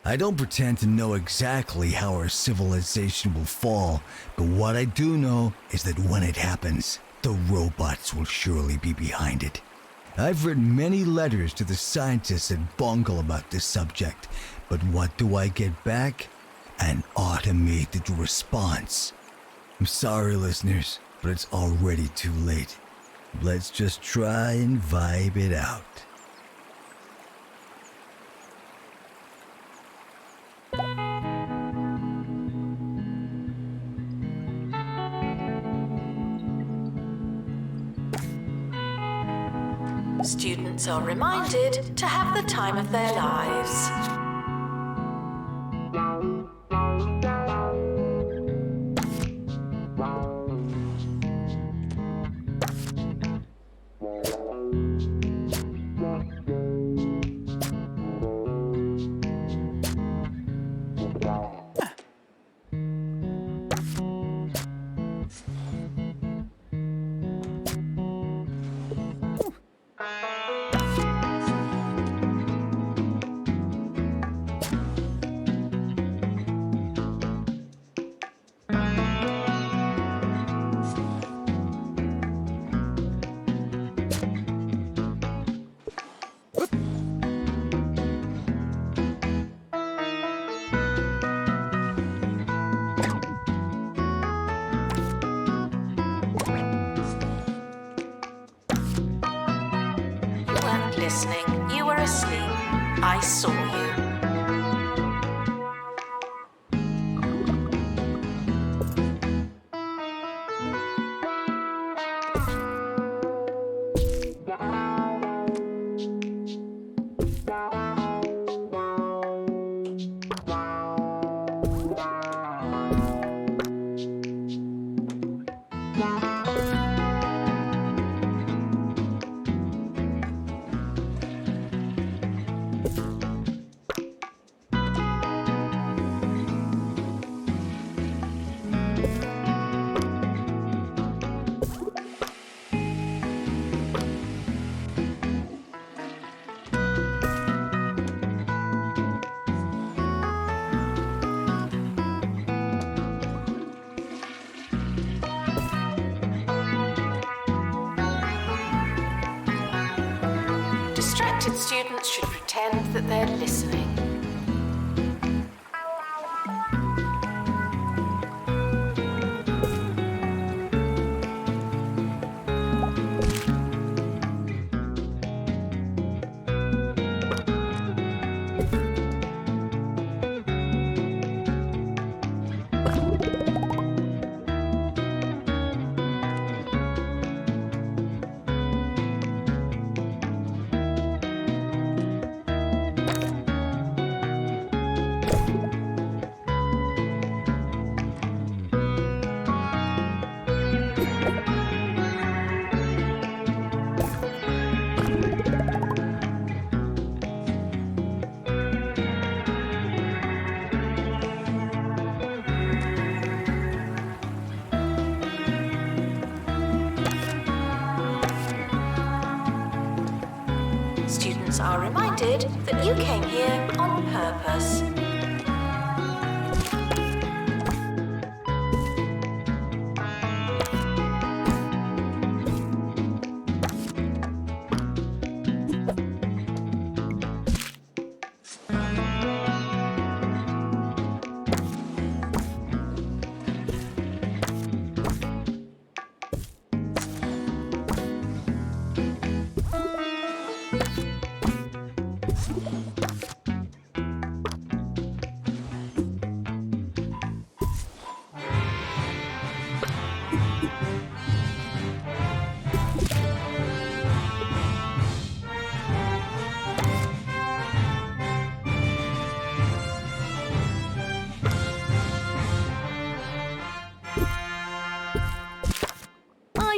I don't pretend to know exactly how our civilization will fall, but what I do know is that when it happens, the robots will surely be behind it. I've written many letters to the scientists at Bungle about this subject, but what do I get back? An automated response. I'm sorry, listeners, but it's already too late. Let's just try and vibe it out. Students are reminded to have the time of their lives. Listening, you were asleep. I saw you. Distracted students should pretend that they're listening. Students are reminded that you came here on purpose.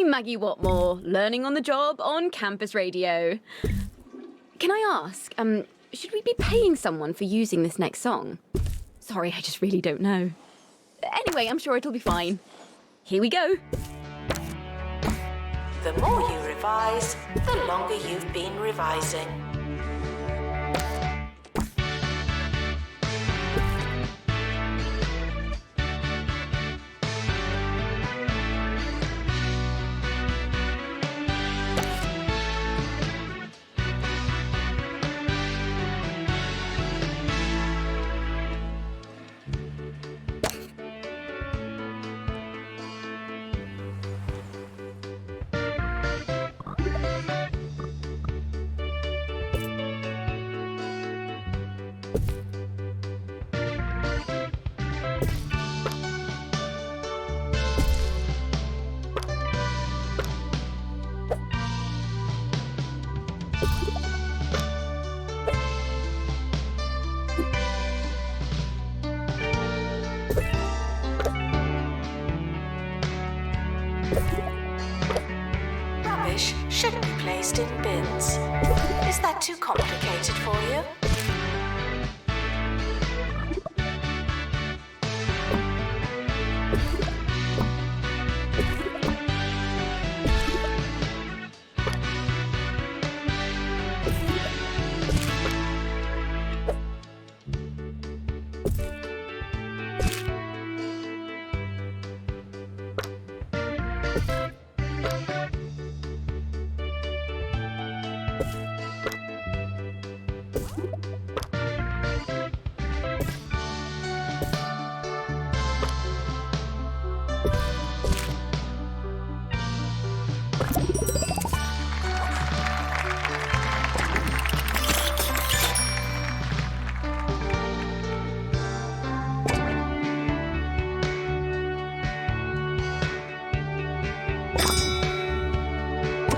I'm Maggie Watmore, learning on the job on campus radio. Can I ask, should we be paying someone for using this next song? Sorry, I just really don't know. Anyway, I'm sure it'll be fine. Here we go. The more you revise, the longer you've been revising. Rubbish should be placed in bins. Is that too complicated for you?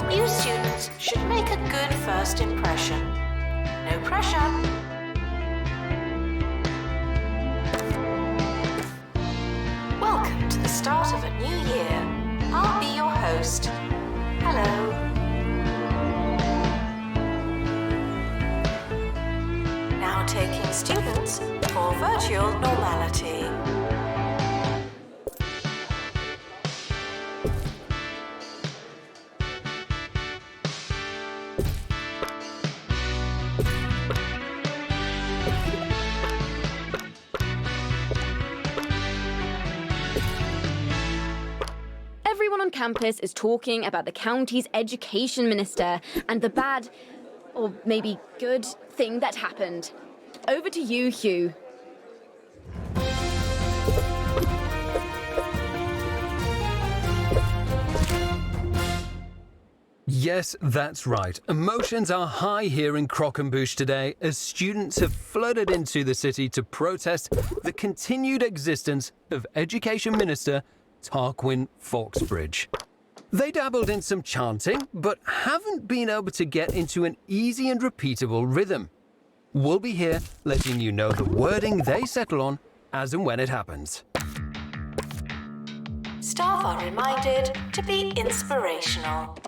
New students should make a good first impression. No pressure. Welcome to the start of a new year. I'll be your host. Hello. Now taking students for virtual normality. Everyone on campus is talking about the county's education minister and the bad, or maybe good, thing that happened. Over to you, Hugh. Yes, that's right. Emotions are high here in Croquembouche today as students have flooded into the city to protest the continued existence of Education Minister Tarquin Foxbridge. They dabbled in some chanting, but haven't been able to get into an easy and repeatable rhythm. We'll be here letting you know the wording they settle on as and when it happens. Staff are reminded to be inspirational.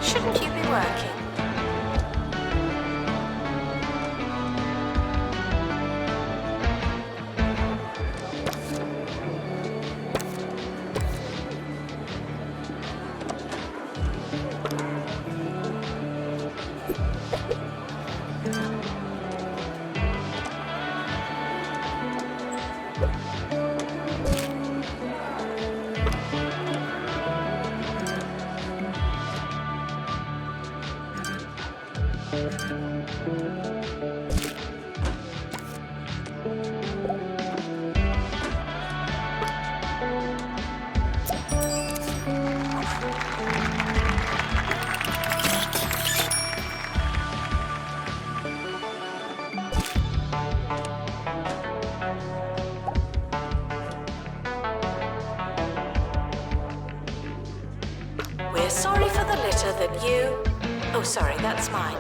Shouldn't you be working? We're sorry for the litter that you... Oh, sorry, that's mine.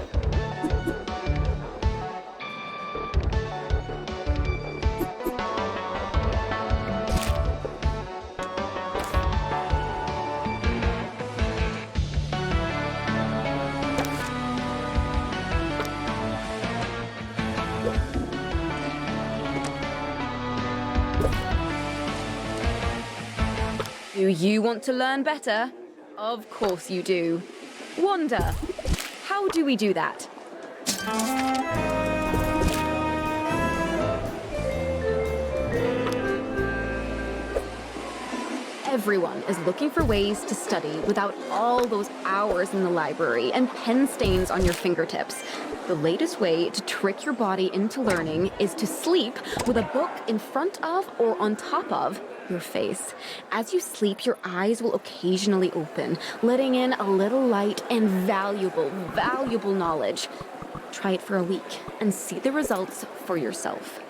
Do you want to learn better? Of course you do. Wanda, how do we do that? Everyone is looking for ways to study without all those hours in the library and pen stains on your fingertips. The latest way to trick your body into learning is to sleep with a book in front of or on top of your face. As you sleep, your eyes will occasionally open, letting in a little light and valuable knowledge. Try it for a week and see the results for yourself.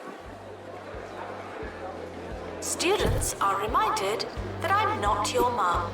Students are reminded that I'm not your mum.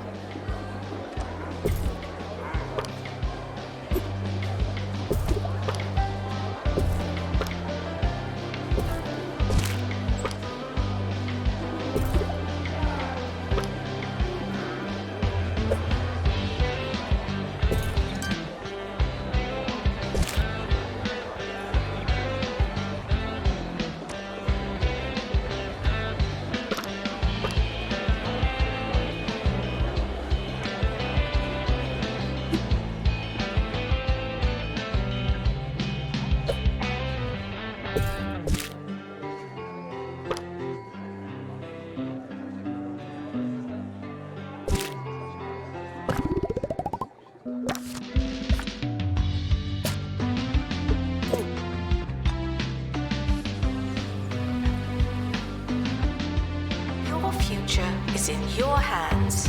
Your future is in your hands.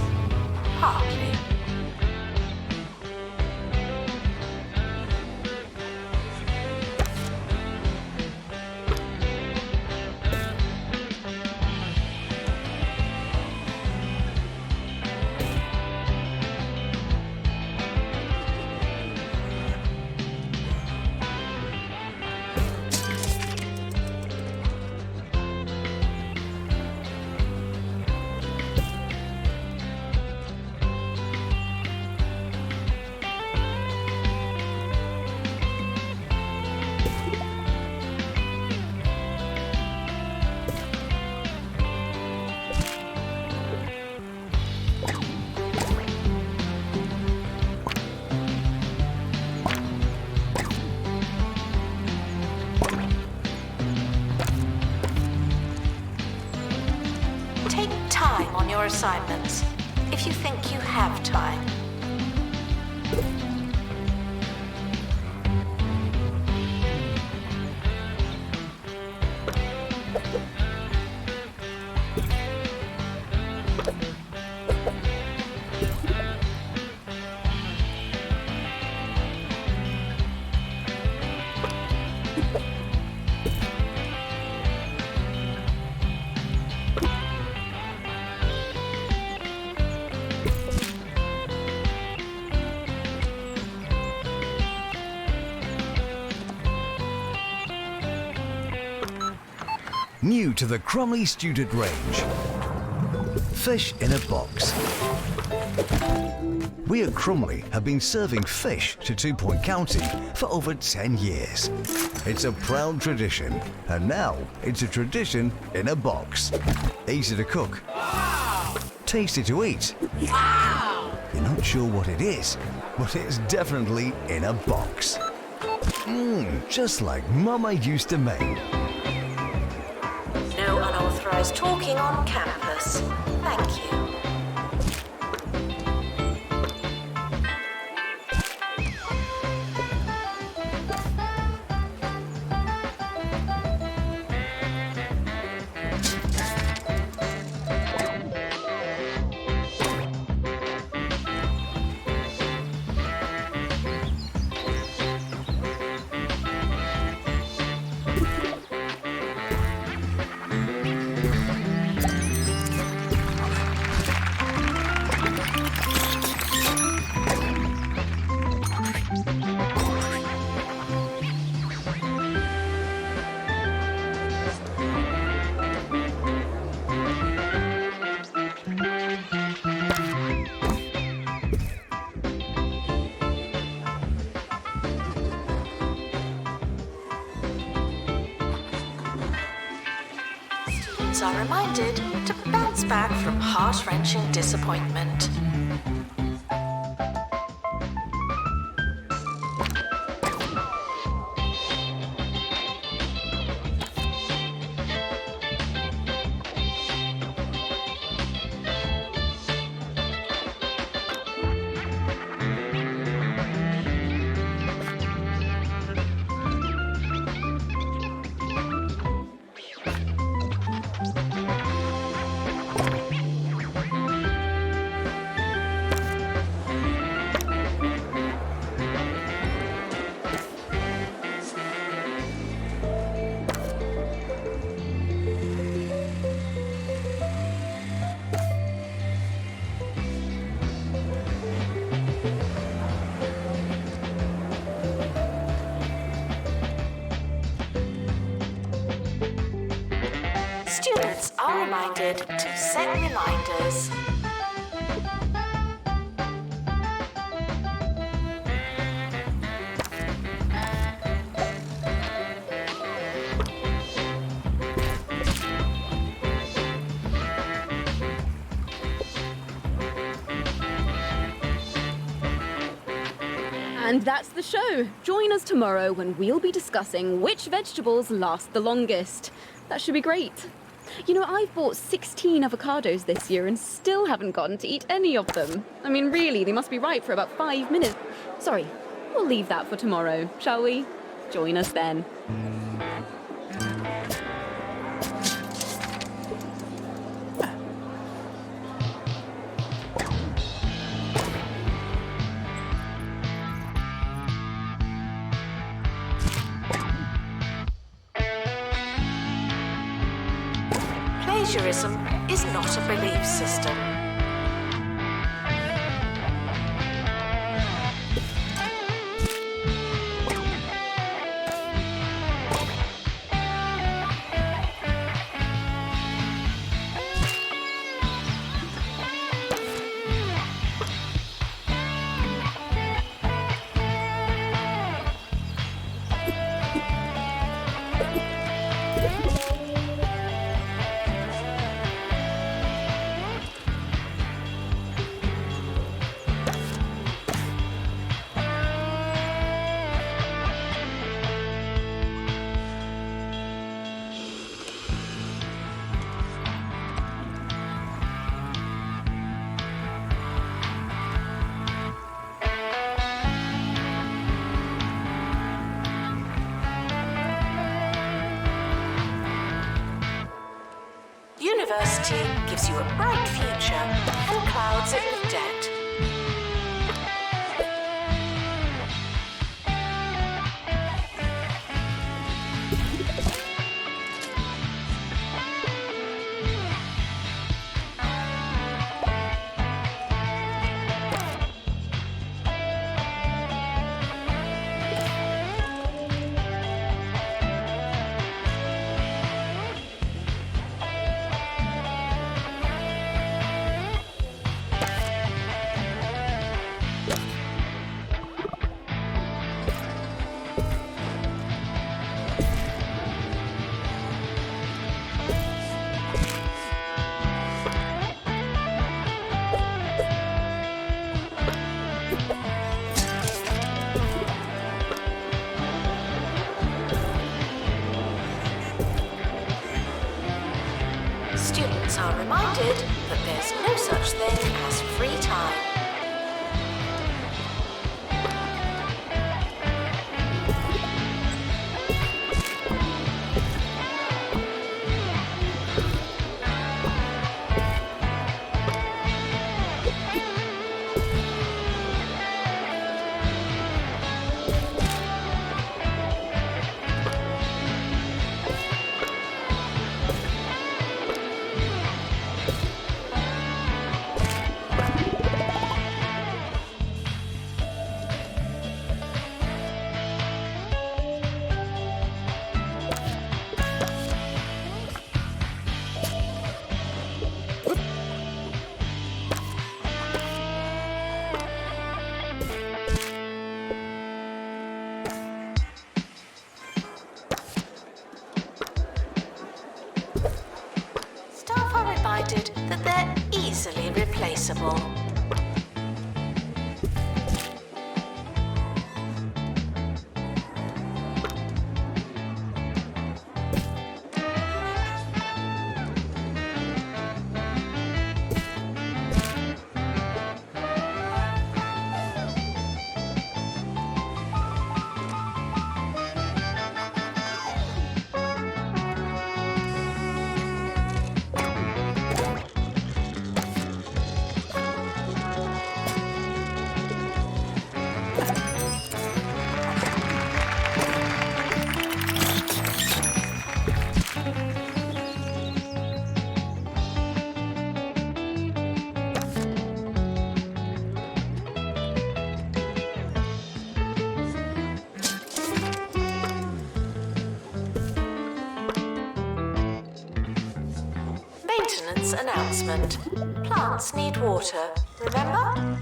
Partly. Take time on your assignments, if you think you have time. New to the Crumley student range. Fish in a box. We at Crumley have been serving fish to 2 Point County for over 10 years. It's a proud tradition, and now it's a tradition in a box. Easy to cook. Tasty to eat. You're not sure what it is, but it's definitely in a box. Just like Mama used to make. No unauthorized talking on campus. Thank you. Students are reminded to bounce back from heart-wrenching disappointment. Students are reminded to set reminders. And that's the show. Join us tomorrow when we'll be discussing which vegetables last the longest. That should be great. You know, I've bought 16 avocados this year and still haven't gotten to eat any of them. I mean, really, they must be ripe for about 5 minutes. Sorry, we'll leave that for tomorrow, shall we? Join us then. Plagiarism is not a belief system. University gives you a bright future and clouds it with debt. Students are reminded that there's no such thing as free time. visible. Maintenance announcement. Plants need water, remember?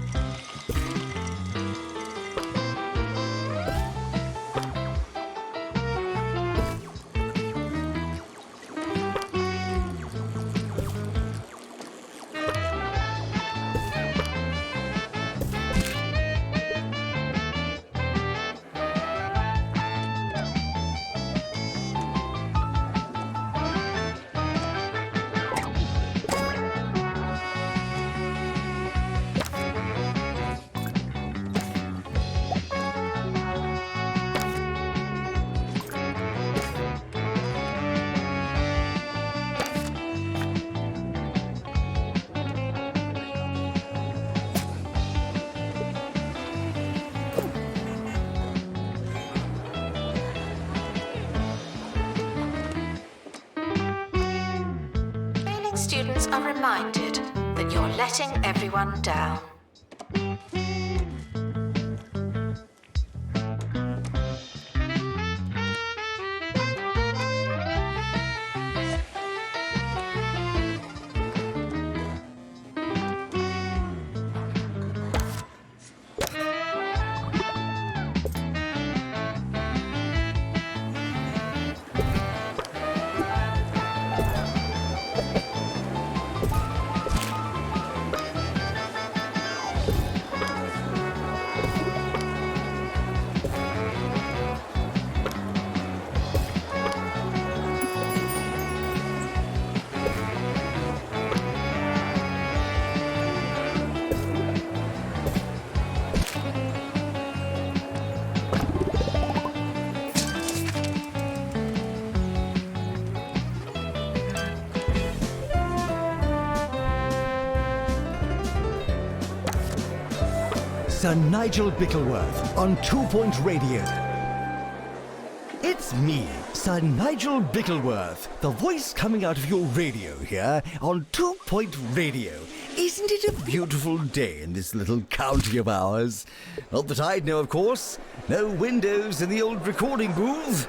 Students are reminded that you're letting everyone down. Sir Nigel Bickleworth on 2 Point Radio. It's me, Sir Nigel Bickleworth, the voice coming out of your radio here on 2 Point Radio. Isn't it a beautiful day in this little county of ours? Not that I know, of course. No windows in the old recording booth.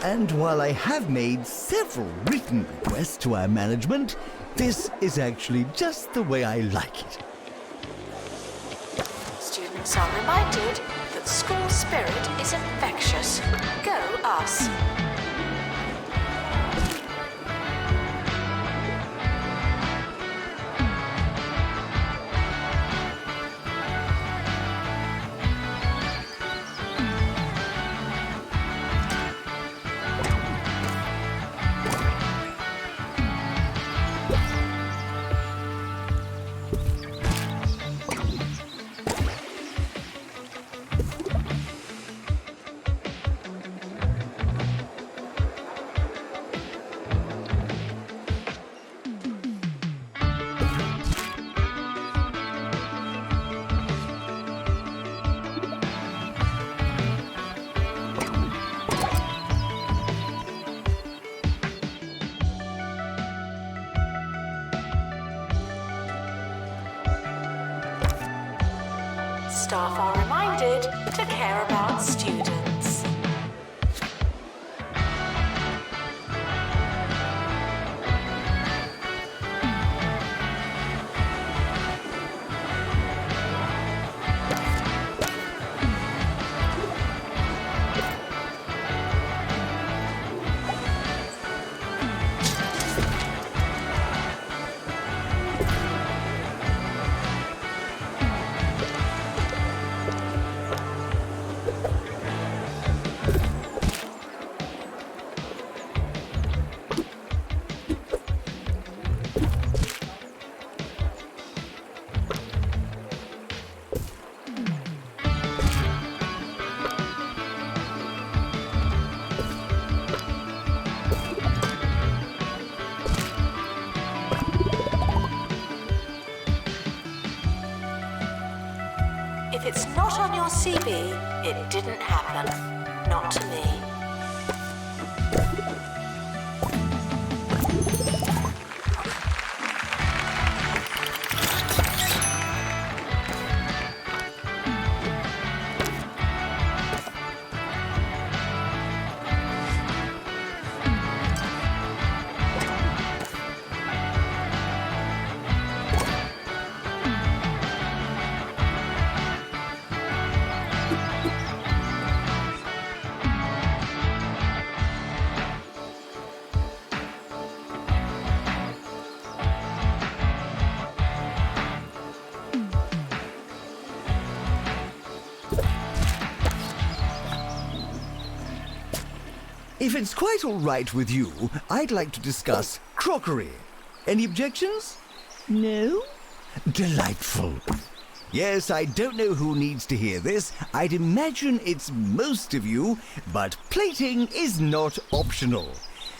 And while I have made several written requests to our management, this is actually just the way I like it. Students are reminded that school spirit is infectious. Go us. Staff are reminded to care about students. your CB, it didn't happen. Not to me. If it's quite all right with you, I'd like to discuss crockery. Any objections? No? Delightful. Yes, I don't know who needs to hear this. I'd imagine it's most of you, but plating is not optional.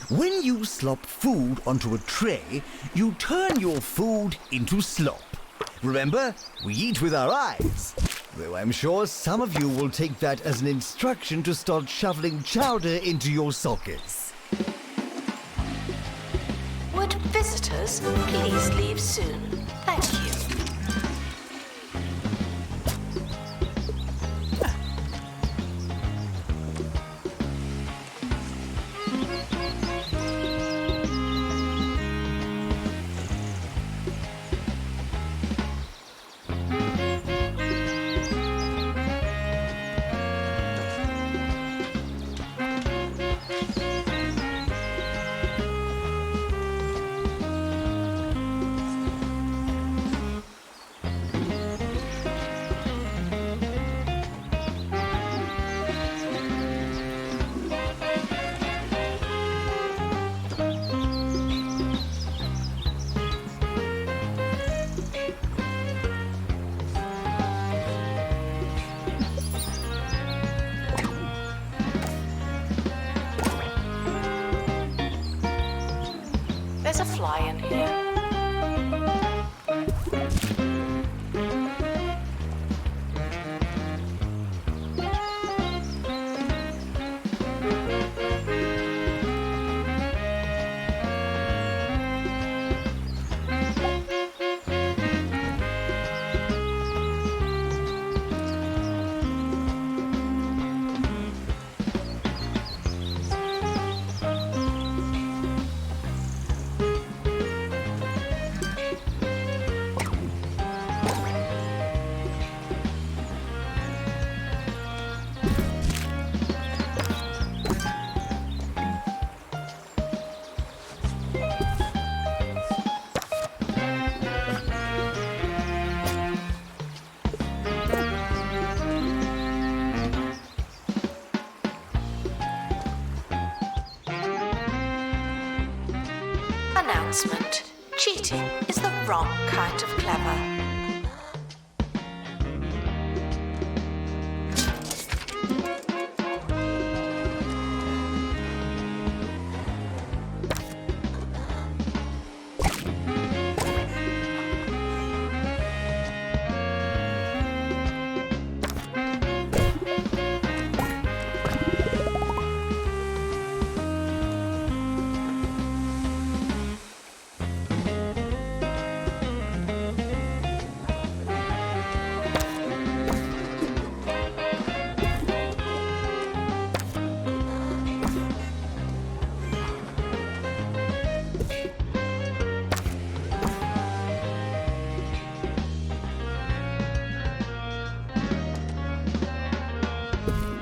When you slop food onto a tray, you turn your food into slop. Remember, we eat with our eyes. Though I'm sure some of you will take that as an instruction to start shoveling chowder into your sockets. Would visitors please leave soon? Thank you. There's a fly in here. Announcement. Cheating is the wrong kind of clever.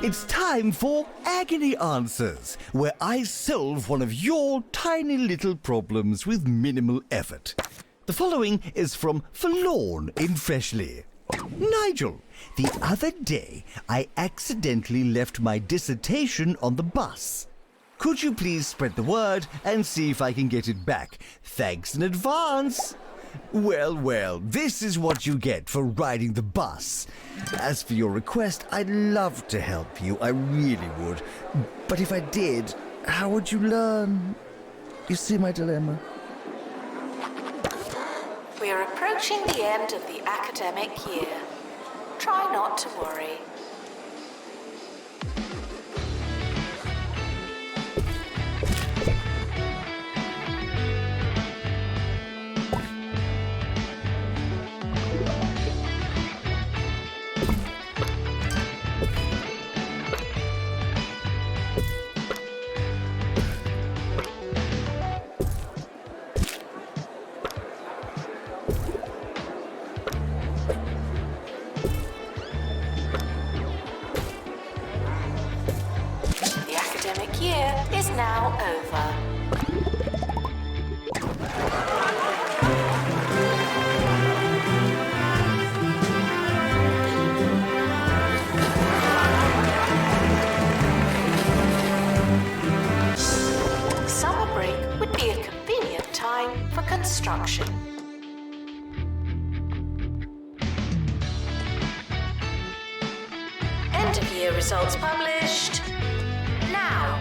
It's time for Agony Answers, where I solve one of your tiny little problems with minimal effort. The following is from Forlorn in Freshly. Nigel, the other day I accidentally left my dissertation on the bus. Could you please spread the word and see if I can get it back? Thanks in advance. Well, this is what you get for riding the bus. As for your request, I'd love to help you, I really would. But if I did, how would you learn? You see my dilemma? We are approaching the end of the academic year. Try not to worry. now over. Summer break would be a convenient time for construction. End of year results published now.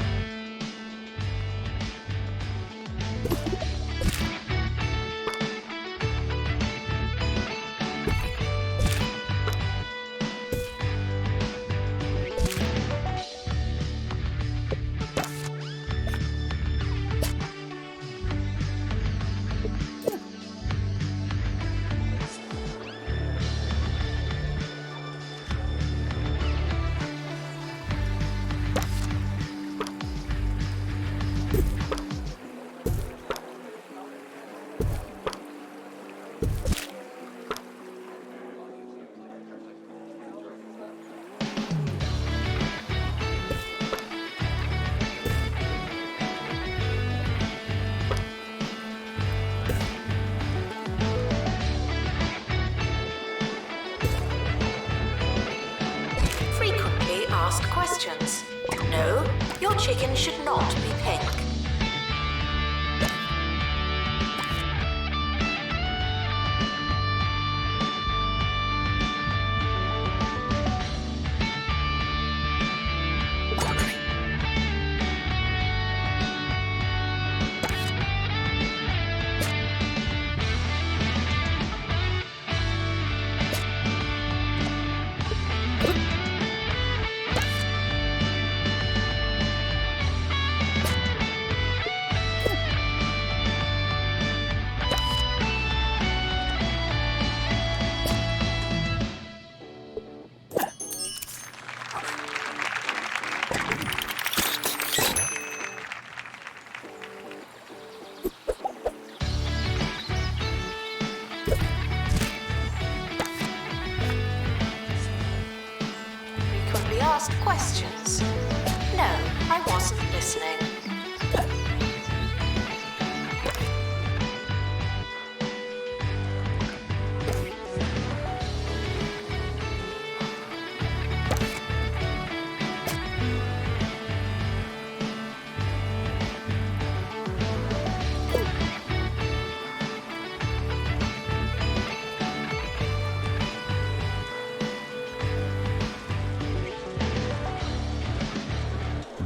Frequently asked questions. No, your chicken should not be pink. Frequently asked questions. No, I wasn't listening.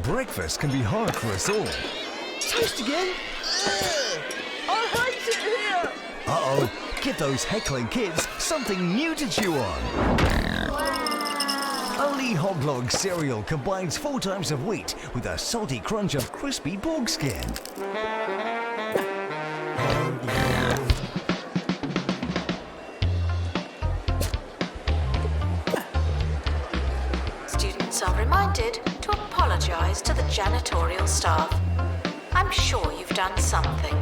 Breakfast can be hard for us all. Toast again? I hate it here! Uh-oh, give those heckling kids something new to chew on. A Lee Hoglog cereal combines 4 types of wheat with a salty crunch of crispy pork skin. Students are reminded to apologize to the janitorial staff. I'm sure you've done something.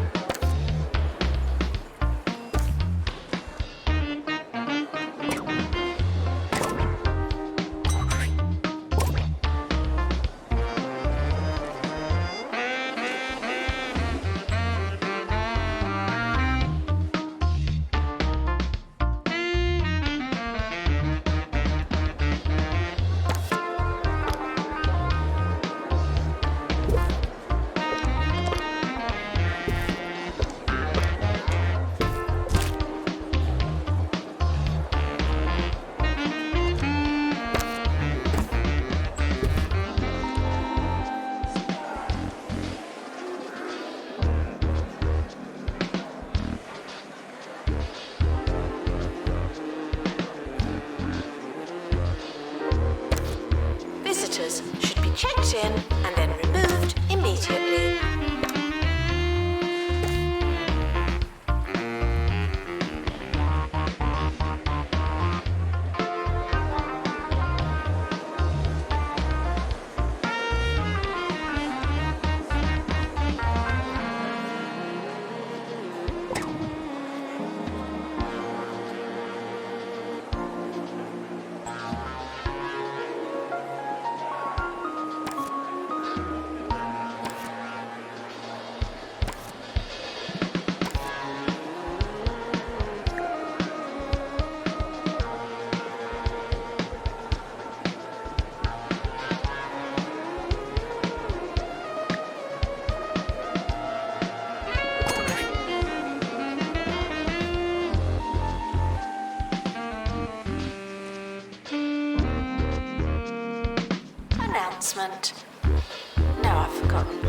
Visitors should be checked in and then removed immediately. announcement. No, I've forgotten.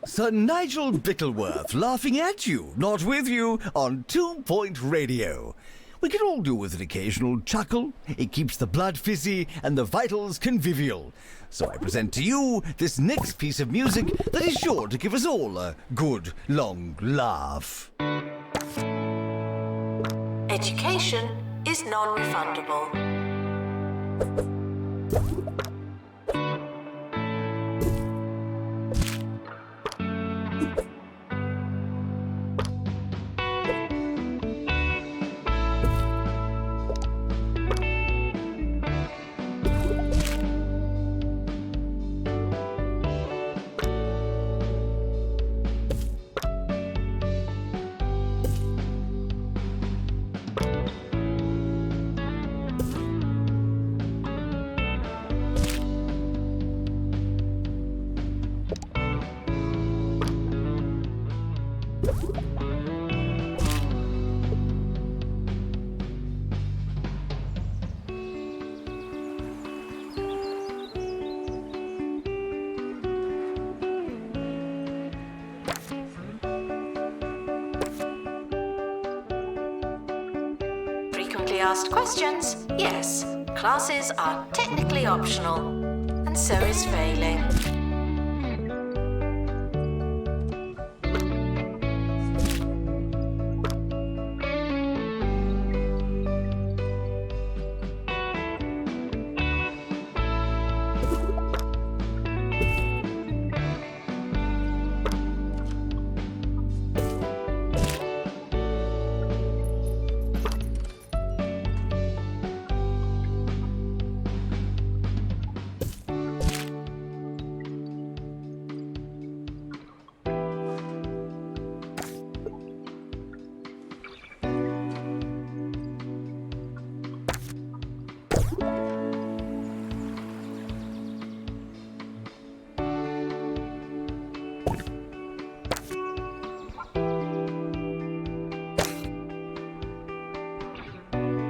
Sir Nigel Bickleworth laughing at you, not with you, on 2 Point Radio. We can all do with an occasional chuckle. It keeps the blood fizzy and the vitals convivial. So I present to you this next piece of music that is sure to give us all a good, long laugh. Education is non-refundable. Frequently asked questions, yes. Classes are technically optional, and so is failing.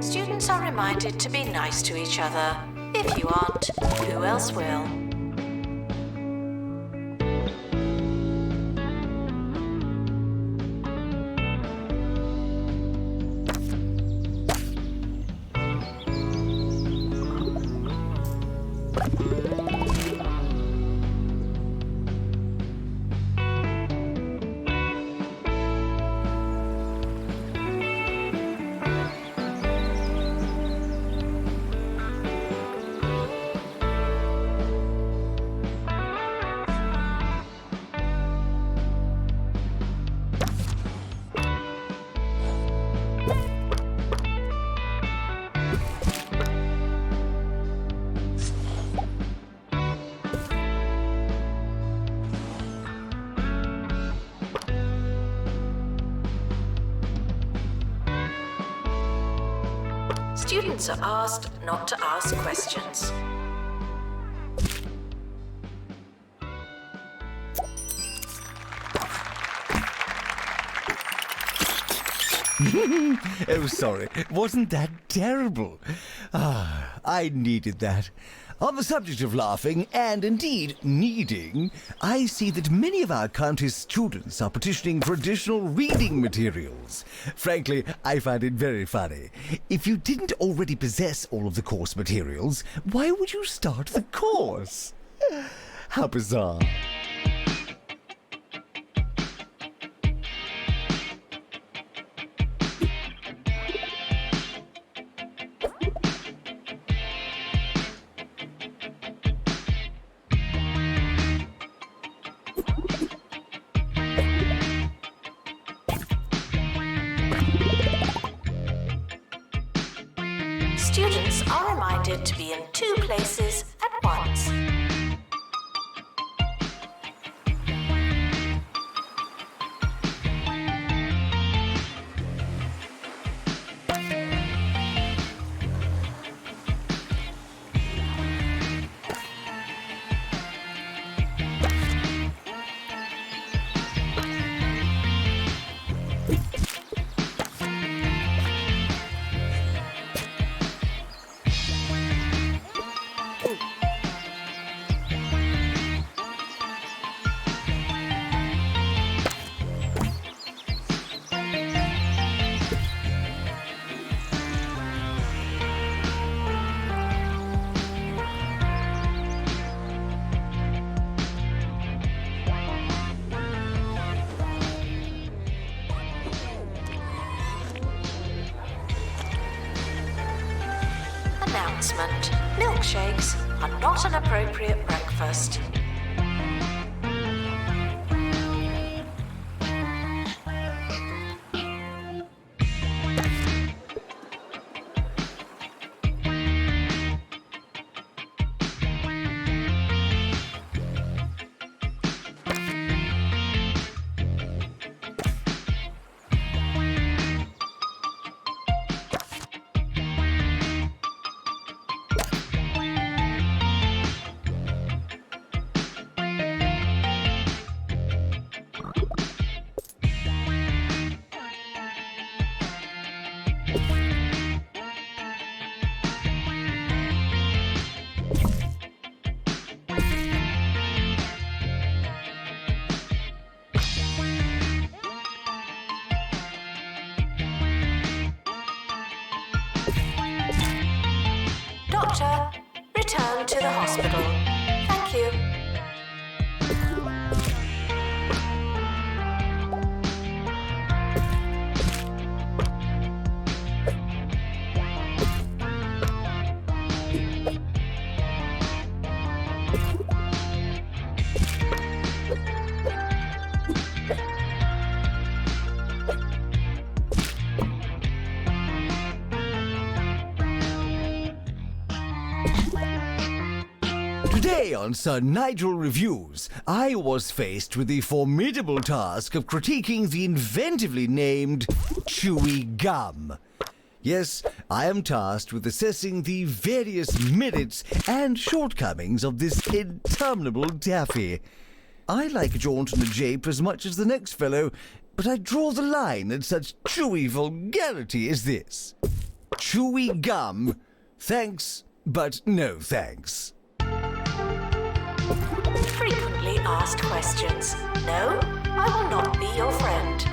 Students are reminded to be nice to each other. If you aren't, who else will? Students are asked not to ask questions. Oh, sorry. Wasn't that terrible? I needed that. On the subject of laughing, and indeed needing, I see that many of our country's students are petitioning for additional reading materials. Frankly, I find it very funny. If you didn't already possess all of the course materials, why would you start the course? How bizarre. Students are reminded to be in 2 places at once. Announcement. Milkshakes are not an appropriate breakfast. Doctor, return to the hospital. Thank you. Today on Sir Nigel Reviews, I was faced with the formidable task of critiquing the inventively named Chewy Gum. Yes, I am tasked with assessing the various merits and shortcomings of this interminable taffy. I like a jaunt and a jape as much as the next fellow, but I draw the line at such chewy vulgarity as this. Chewy Gum. Thanks, but no thanks. Frequently asked questions. No, I will not be your friend.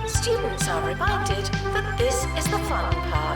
Students are reminded that this is the fun part.